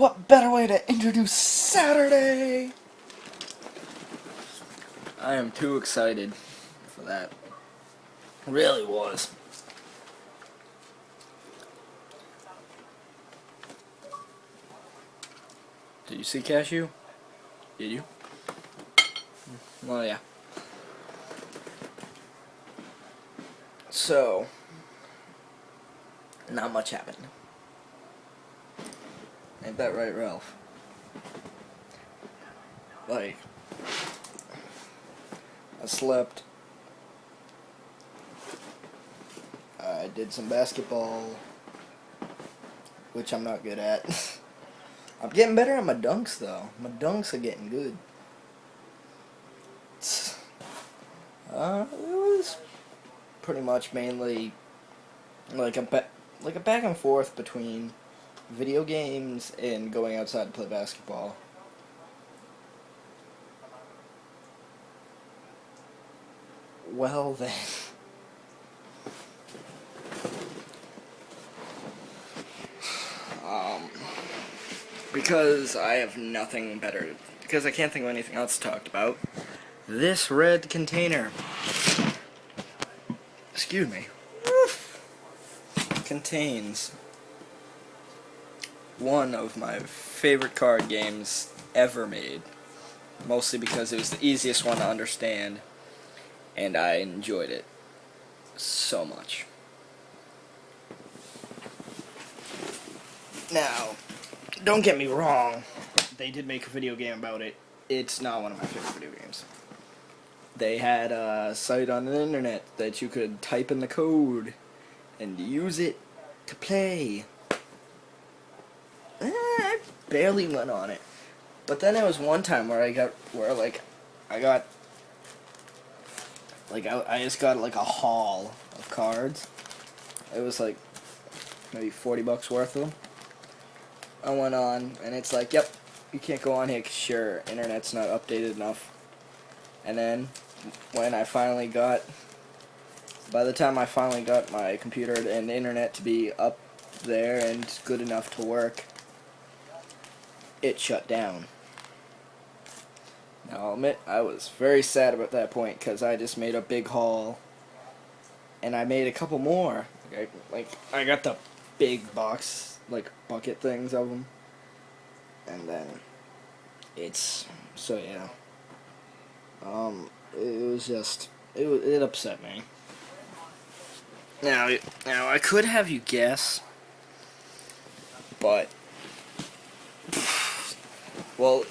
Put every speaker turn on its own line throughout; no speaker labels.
what better way to introduce Saturday? I am too excited for that. Really was. Did you see Cashew? Did you? Well, yeah. So, not much happened. Ain't that right, Ralph? Like, I slept. I did some basketball, which I'm not good at. I'm getting better at my dunks, though. My dunks are getting good. It was pretty much mainly like a back and forth between video games and going outside to play basketball. Well then. Because I have nothing better, because I can't think of anything else to talk about, this red container, excuse me, contains one of my favorite card games ever made. Mostly because it was the easiest one to understand, and I enjoyed it so much. Now, don't get me wrong, they did make a video game about it. It's not one of my favorite video games. They had a site on the internet that you could type in the code and use it to play. I barely went on it. But then there was one time where I just got like a haul of cards. It was like maybe $40 worth of them. I went on, and it's like, yep, you can't go on here 'cause your internet's not updated enough. And then, by the time I finally got my computer and the internet to be up there and good enough to work, it shut down. Now, I'll admit, I was very sad about that point, because I just made a big haul, and I made a couple more. I got the big box, like, bucket things of them, and then, so yeah. It upset me. Now I could have you guess, but, well,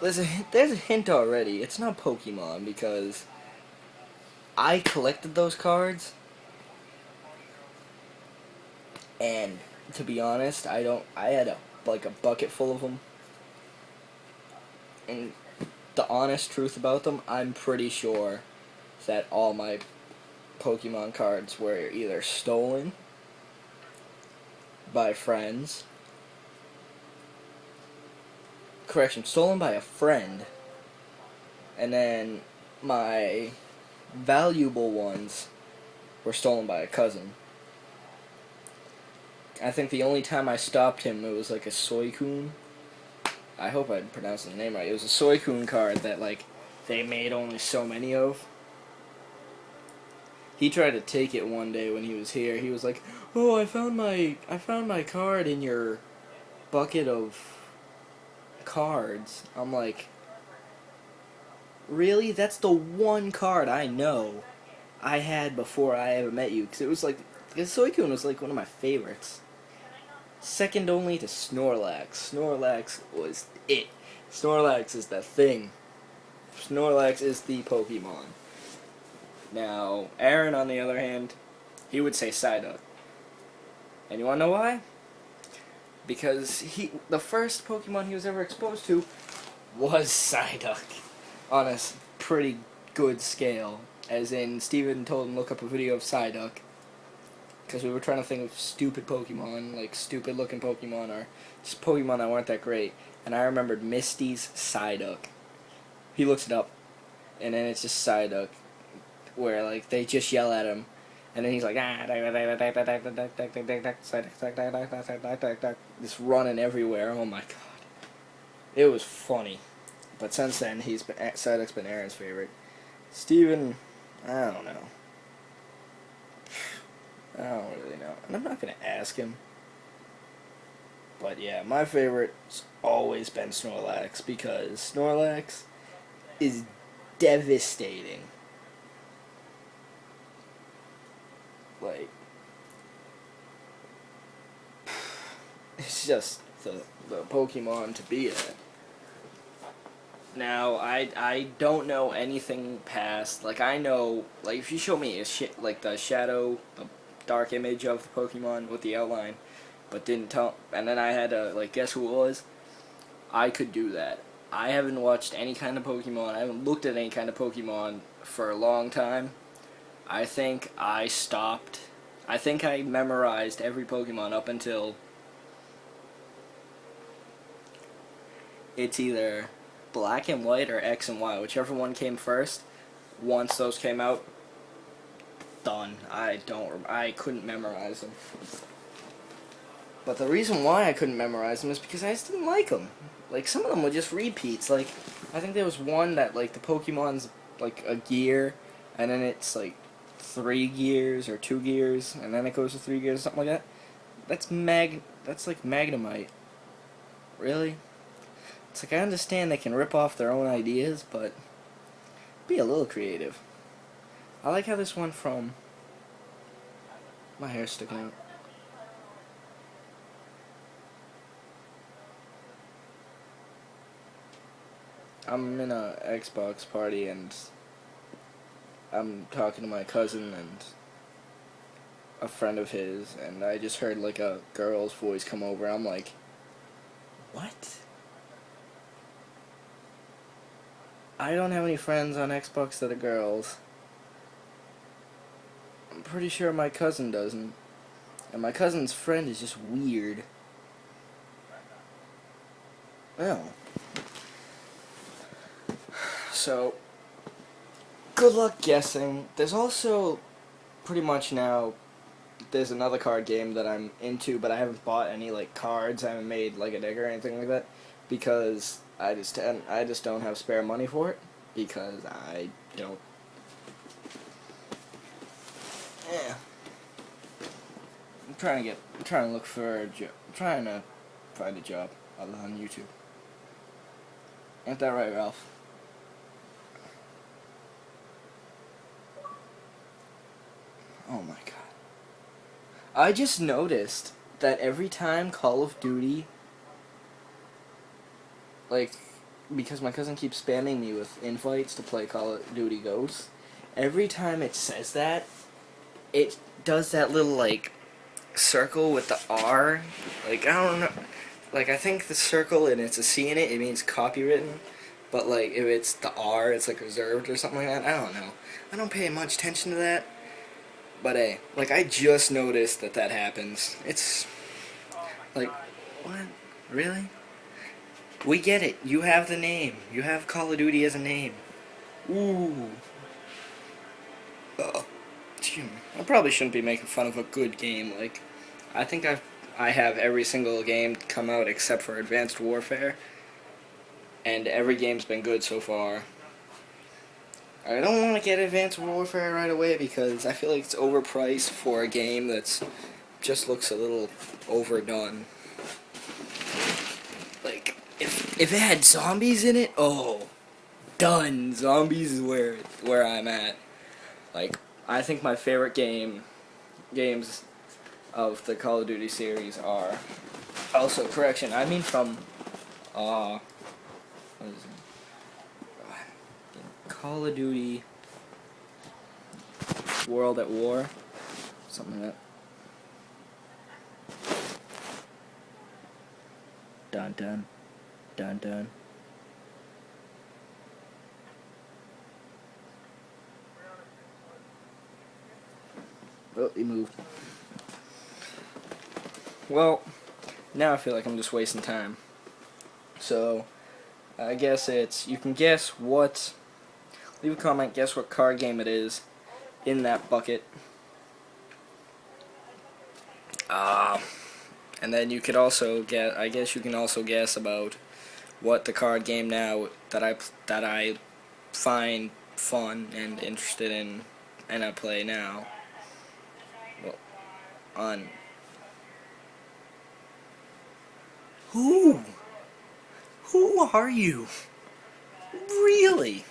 there's a hint already. It's not Pokemon, because I collected those cards, and to be honest, I had a bucket full of them, and the honest truth about them, I'm pretty sure that all my Pokemon cards were either stolen by friends, stolen by a friend, and then my valuable ones were stolen by a cousin. I think the only time I stopped him, it was like a Suicune. I hope I pronounced the name right. It was a Suicune card that, like, they made only so many of. He tried to take it one day when he was here. He was like, "Oh, I found my card in your bucket of cards." I'm like, "Really? That's the one card I know I had before I ever met you." Because Suicune was like one of my favorites. Second only to Snorlax. Snorlax was it. Snorlax is the thing. Snorlax is the Pokemon. Now, Aaron, on the other hand, he would say Psyduck. And you wanna know why? Because the first Pokemon he was ever exposed to was Psyduck. On a pretty good scale. As in, Steven told him look up a video of Psyduck. Because we were trying to think of stupid Pokemon, like stupid looking Pokemon, or just Pokemon that weren't that great. And I remembered Misty's Psyduck. He looks it up, and then it's just Psyduck, where like they just yell at him, and then he's like just running everywhere. Oh my god. It was funny. But since then, Psyduck's been Aaron's favorite. Steven, I don't know. I don't really know. And I'm not going to ask him. But yeah, my favorite's always been Snorlax because Snorlax is devastating. Like, it's just the Pokemon to be at. Now, I don't know anything past, like, I know, like, if you show me like, the dark image of the Pokemon with the outline, but didn't tell, and then I had to, like, guess who it was, I could do that. I haven't watched any kind of Pokemon, I haven't looked at any kind of Pokemon for a long time. I think I stopped, I think I memorized every Pokemon up until it's either Black and White or X and Y, whichever one came first. Once those came out, done. I couldn't memorize them. But the reason why I couldn't memorize them is because I just didn't like them. Like, some of them were just repeats. Like, I think there was one that, like, the Pokemon's, like, a gear, and then it's, like, 3 gears or 2 gears, and then it goes to 3 gears or something like that. That's like Magnemite. Really? It's like, I understand they can rip off their own ideas, but be a little creative. I like how this went from... My hair's sticking out. I'm in a Xbox party and I'm talking to my cousin and a friend of his, and I just heard like a girl's voice come over. I'm like, what? I don't have any friends on Xbox that are girls. I'm pretty sure my cousin doesn't. And my cousin's friend is just weird. Oh. So, good luck guessing. There's also, pretty much now, there's another card game that I'm into, but I haven't bought any, like, cards. I haven't made, like, a deck or anything like that, because I just don't have spare money for it, because I don't. Yeah. I'm trying to look for a job. I'm trying to find a job other than YouTube. Ain't that right, Ralph? Oh my god. I just noticed that every time Call of Duty, like, because my cousin keeps spamming me with invites to play Call of Duty Ghosts, every time it says that, it does that little, like, circle with the R. Like, I don't know. Like, I think the circle and it's a C in it, it means copywritten. But, like, if it's the R, it's, like, reserved or something like that. I don't know. I don't pay much attention to that. But, hey, like, I just noticed that happens. It's, like, what? Really? We get it. You have the name. You have Call of Duty as a name. Ooh. I probably shouldn't be making fun of a good game. Like, I think I have every single game come out except for Advanced Warfare, and every game's been good so far. I don't want to get Advanced Warfare right away because I feel like it's overpriced for a game that's just looks a little overdone. Like, if it had zombies in it, oh, done. Zombies is where I'm at. Like, I think my favorite games of the Call of Duty series are, also, correction, I mean from, what is it? Call of Duty World at War, something like that. Dun dun, dun dun. Oh, he moved. Well, now I feel like I'm just wasting time. So, I guess you can guess what, leave a comment, guess what card game it is in that bucket. And then you could also I guess you can also guess about what the card game now that I find fun and interested in, and I play now. Well, on who? Who are you? Really?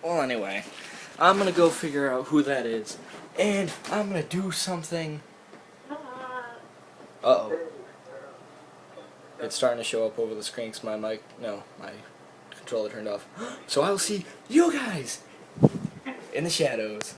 Well, anyway, I'm gonna go figure out who that is, and I'm gonna do something. Uh-oh. It's starting to show up over the screen because my controller turned off. So I'll see you guys in the shadows.